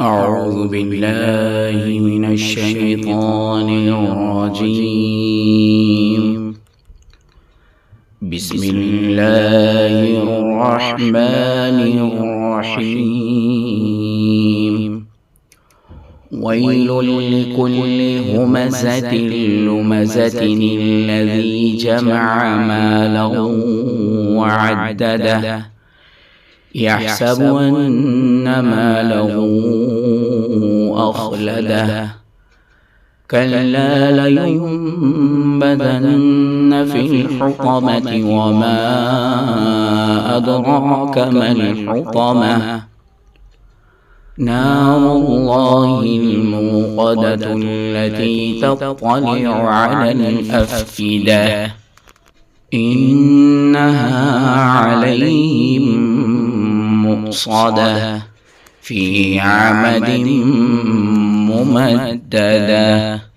أعوذ بالله من الشيطان الرجيم. بسم الله الرحمن الرحيم. ويل لكل همزة لمزة الذي جمع مالا وعدده يحسب أن ماله أخلده كلا لينبذن في الحطمة وما أدراك ما الحطمة نار الله الموقدة التي تطلع على الأفئدة إنها عليهم مؤصدة في عمد ممددة.